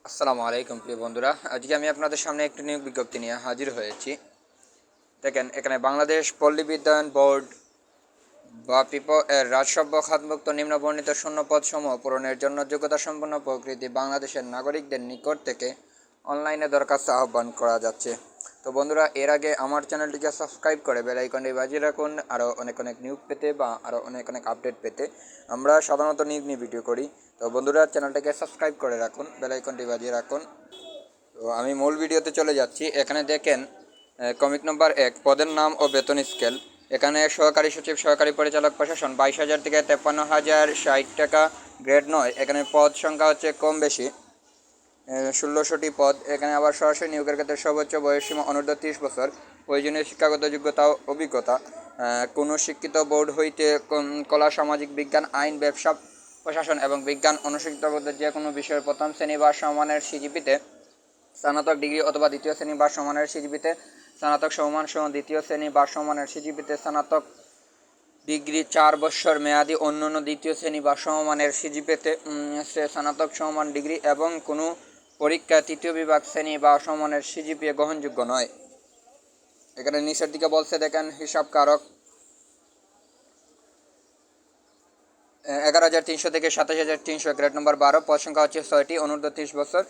আসসালামু আলাইকুম প্রিয় বন্ধুরা, আজকে আমি আপনাদের সামনে একটি নিয়োগ বিজ্ঞপ্তি নিয়ে হাজির হয়েছি। দেখেন, এখানে বাংলাদেশ পল্লী বিদ্যায়ন বোর্ড বা পিপো এর রাজস্ব খাতভুক্ত নিম্নবর্ণিত শূন্যপদ সমূহ পূরণের জন্য যোগ্যতা সম্পন্ন প্রকৃতি বাংলাদেশের নাগরিকদের নিকট থেকে অনলাইনে দরখাস্ত আহ্বান করা যাচ্ছে। তো বন্ধুরা, এর আগে আমার চ্যানেলটিকে সাবস্ক্রাইব করে বেল আইকনটি বাজিয়ে রাখুন আরও অনেক অনেক নিউজ পেতে বা আরও অনেক অনেক আপডেট পেতে। আমরা সাধারণত নিউজ নিয়ে ভিডিও করি। তো বন্ধুরা, চ্যানেলটাকে সাবস্ক্রাইব করে রাখুন, বেল আইকনটি বাজিয়ে রাখুন। তো আমি মূল ভিডিওতে চলে যাচ্ছি। এখানে দেখেন, কমিক নম্বর 1, পদের নাম ও বেতন স্কেল। এখানে সহকারী সচিব, সহকারী পরিচালক প্রশাসন 22,000 থেকে 53,060 টাকা। গ্রেড 9। এখানে পদ সংখ্যা হচ্ছে কম বেশি 16টি পদ। এখানে আবার সরাসরি নিয়োগের ক্ষেত্রে সর্বোচ্চ বয়সসীমা অনূর্ধ্ব 30 বছর। প্রয়োজনীয় শিক্ষাগত যোগ্যতা ও অভিজ্ঞতা কোনো শিক্ষিত বোর্ড হইতে কলা, সামাজিক বিজ্ঞান, আইন, ব্যবসা, প্রশাসন এবং বিজ্ঞান অনুশীলিত বোর্ডের যে কোনো বিষয়ের প্রথম শ্রেণী বা সমমানের সিজিপিতে স্নাতক ডিগ্রি অথবা দ্বিতীয় শ্রেণী বা সমমানের সিজিপিতে স্নাতক সমমান সহ দ্বিতীয় শ্রেণী বা সমমানের সিজিপিতে স্নাতক ডিগ্রি 4 বছর মেয়াদি অন্যান্য দ্বিতীয় শ্রেণী বা সমমানের সিজিপিতে স্নাতক সমমান ডিগ্রি এবং কোনো পরীক্ষা তৃতীয় বিভাগ শ্রেণী বা সমমানের সিজিপিএ গ্রহণযোগ্য নয়। এখানে নিচের দিকে বলছে, দেখেন, হিসাবকারক 11,300 থেকে 27,300। গ্রেড নম্বর 12। পদ সংখ্যা হচ্ছে 6টি। অনূর্ধ্ব 30 বছর।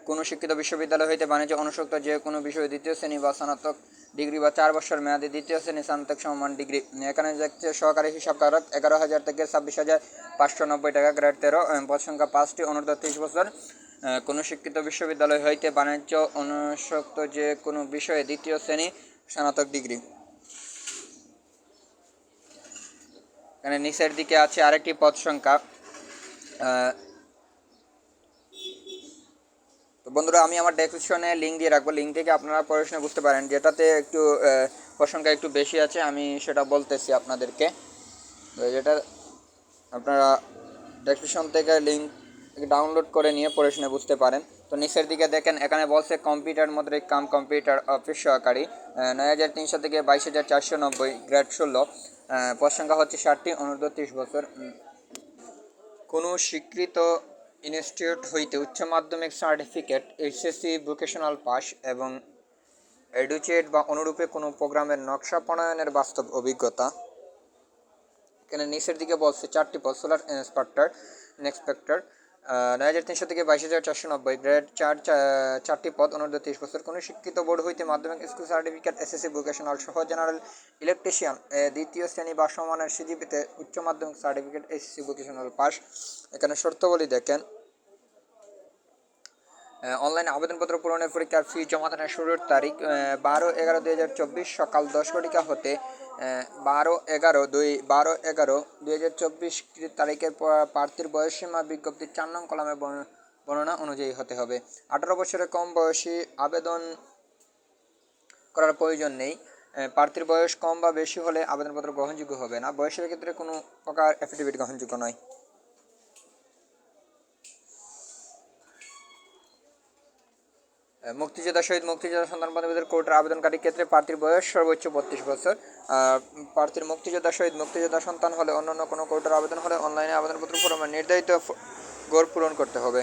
কোনো শিক্ষিত বিশ্ববিদ্যালয় হইতে বাণিজ্য অনুষক্ত যে কোনো বিষয়ে দ্বিতীয় শ্রেণী বা স্নাতক ডিগ্রি বা 4 বছর মেয়াদি দ্বিতীয় শ্রেণী স্নাতক সমমান ডিগ্রি। এখানে দেখছে সহকারী হিসাবকারক 11,000 থেকে 26,590 টাকা। গ্রেড 13। পদ সংখ্যা 5টি। অনূর্ধ্ব 30 বছর। কোনো শিক্ষিত বিশ্ববিদ্যালয় হইতে বাণিজ্য অনুষক্ত যে কোনো বিষয়ে দ্বিতীয় শ্রেণী স্নাতক ডিগ্রি। এখানে নিচের দিকে আছে আরেকটি পদ সংখ্যা। তো বন্ধুরা, আমি আমার ডেসক্রিপশনে লিঙ্ক দিয়ে রাখবো, লিঙ্ক থেকে আপনারা পড়াশোনা বুঝতে পারেন। যেটাতে একটু পদ সংখ্যা একটু বেশি আছে আমি সেটা বলতেছি আপনাদেরকে। তো যেটা আপনারা ডেসক্রিপশন থেকে লিঙ্ক ডাউনলোড করে নিয়ে পড়াশোনা বুঝতে পারেন। তো নিচের দিকে দেখেন, এখানে বলছে কম্পিউটার মুদ্রিক কাম কম্পিউটার অফিস সহকারী 9,300 থেকে 22,490। গ্রেড 16। পদ সংখ্যা হচ্ছে 60টি। অনূর্ধ্ব 30 বছর। কোনো স্বীকৃত ইনস্টিটিউট হইতে উচ্চ মাধ্যমিক সার্টিফিকেট, এইচএসসি ভোকেশনাল পাস এবং এডুকেট বা অনুরূপে কোনো প্রোগ্রামের নকশা প্রণয়নের বাস্তব অভিজ্ঞতা। এখানে নিচের দিকে বলছে 4টি পদ। সোলার ইন্সপেক্টর 9,300 থেকে 22,490। গ্রেড 4। 4টি পদ। অনূর্ধ্ব 30 বছর। কোনো শিক্ষিত বোর্ড হইতে মাধ্যমিক স্কুল সার্টিফিকেট, এসএসসি ভোকেশনাল সহ জেনারেল ইলেকট্রিশিয়ান দ্বিতীয় শ্রেণী বা সমানের সিজিপিতে উচ্চ মাধ্যমিক সার্টিফিকেট, এসএসসি ভোকেশনাল পাস। এখানে শর্তাবলী দেখেন, অনলাইনে আবেদনপত্র পূরণের পরীক্ষার ফি জমা দানের শুরুর তারিখ 12/11/2024 সকাল 10 ঘটিকা হতে 12/11/2024 তারিখের প্রার্থীর বয়সসীমা বিজ্ঞপ্তির 4 নং কলামে বর্ণনা অনুযায়ী হতে হবে। 18 বছরের কম বয়সী আবেদন করার প্রয়োজন নেই। প্রার্থীর বয়স কম বা বেশি হলে আবেদনপত্র গ্রহণযোগ্য হবে না। বয়সের ক্ষেত্রে কোনো প্রকার অ্যাফিডেভিট গ্রহণযোগ্য নয়। মুক্তিযোদ্ধা শহীদ, মুক্তিযোদ্ধা সন্তান প্রতিনিধিদের কোর্টের আবেদনকারীর ক্ষেত্রে প্রার্থীর বয়স সর্বোচ্চ 32 বছর। প্রার্থীর মুক্তিযোদ্ধা শহীদ, মুক্তিযোদ্ধা সন্তান হলে অন্যান্য কোনো কোর্টের আবেদন হলে অনলাইনে আবেদনপত্র পূরণের নির্ধারিত গড় পূরণ করতে হবে।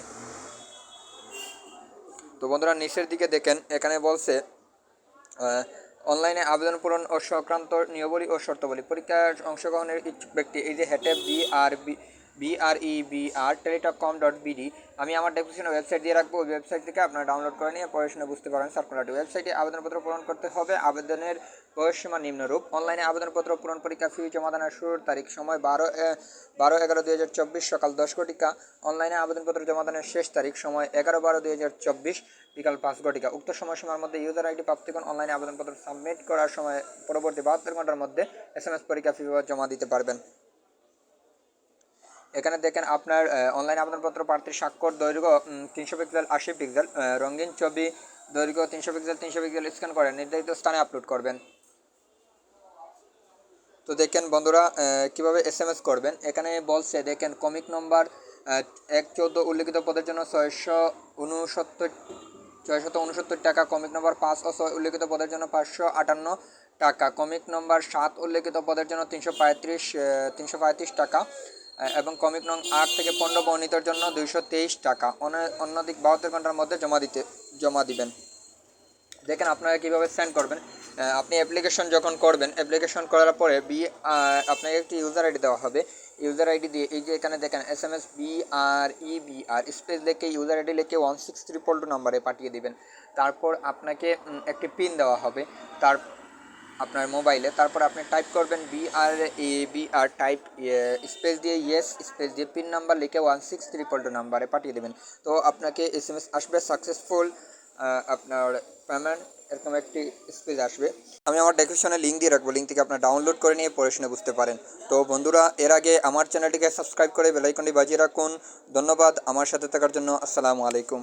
তো বন্ধুরা, নিচের দিকে দেখেন, এখানে বলছে অনলাইনে আবেদন পূরণ ও সংক্রান্ত নিয়মাবলী ও শর্তাবলী। পরীক্ষার অংশগ্রহণের ইচ্ছুক ব্যক্তি এই যে হেটে BREBR.টেলিটক.com.bd, আমি আমার ডেসক্রিপশনে ওয়েবসাইট দিয়ে রাখবো। ওই ওয়েবসাইট থেকে আপনারা ডাউনলোড করে নিয়ে পড়াশোনা বুঝতে পারেন। সার্কুলারটি ওয়েবসাইটে আবেদনপত্র পূরণ করতে হবে। আবেদনের বয়সসীমা নিম্নরূপ। অনলাইনে আবেদনপত্র পূরণ পরীক্ষা ফি জমা দানের শুরুর তারিখ সময় 12/11/2024 সকাল 10 ঘটিকা। অনলাইনে আবেদনপত্র জমা দানের শেষ তারিখ সময় 11/12/2024 বিকাল 5 ঘটিকা। উক্ত সময়সীমার মধ্যে ইউজার আইডি প্রাপ্তিগণ অনলাইনে আবেদনপত্র সাবমিট করার সময় পরবর্তী 72 ঘন্টার মধ্যে SMS পরীক্ষা ফি জমা দিতে পারবেন। এখানে দেখেন, আপনার অনলাইন আবেদনপত্র প্রার্থীর স্বাক্ষর দৈর্ঘ্য 300 পিক্সেল 80 পিক্সেল, রঙিন ছবি দৈর্ঘ্য 300 পিক্সেল 300 পিক্সেল স্ক্যান করে নির্ধারিত স্থানে আপলোড করবেন। তো দেখেন বন্ধুরা, কীভাবে SMS করবেন। এখানে বলছে, দেখেন, কমিক নম্বর 1/14 উল্লিখিত পদের জন্য 669 টাকা। কমিক নম্বর 5 ও 6 উল্লিখিত পদের জন্য 558 টাকা। কমিক নম্বর 7 উল্লিখিত পদের জন্য 335 টাকা। এবং ক্রমিক নং 8 থেকে 15 বর্ণিতর জন্য 223 টাকা। অন্যদিক 72 ঘন্টার মধ্যে জমা দিবেন। দেখেন আপনারা কীভাবে সেন্ড করবেন। আপনি অ্যাপ্লিকেশন যখন করবেন, অ্যাপ্লিকেশন করার পরে আপনাকে একটি ইউজার আইডি দেওয়া হবে। ইউজার আইডি দিয়ে এই যে এখানে দেখেন SMS BREBR স্পেস লিখে ইউজার আইডি লিখে 16322 নম্বরে পাঠিয়ে দিবেন। তারপর আপনাকে একটি পিন দেওয়া হবে আপনার মোবাইলে। তারপর আপনি টাইপ করবেন BREBR টাইপ স্পেস দিয়ে ইয়েস স্পেস দিয়ে পিন নাম্বার লিখে 16322 নাম্বারে পাঠিয়ে দেবেন। তো আপনাকে SMS আসবে সাকসেসফুল আপনার পেমেন্ট, এরকম একটি স্পেস আসবে। আমি আমার ডেসক্রিপশনে লিঙ্ক দিয়ে রাখবো, লিঙ্ক থেকে আপনার ডাউনলোড করে নিয়ে পড়ে শুনে বুঝতে পারেন। তো বন্ধুরা, এর আগে আমার চ্যানেলটিকে সাবস্ক্রাইব করে বেল আইকনটি বাজিয়ে রাখুন। ধন্যবাদ আমার সাথে থাকার জন্য। আসসালামু আলাইকুম।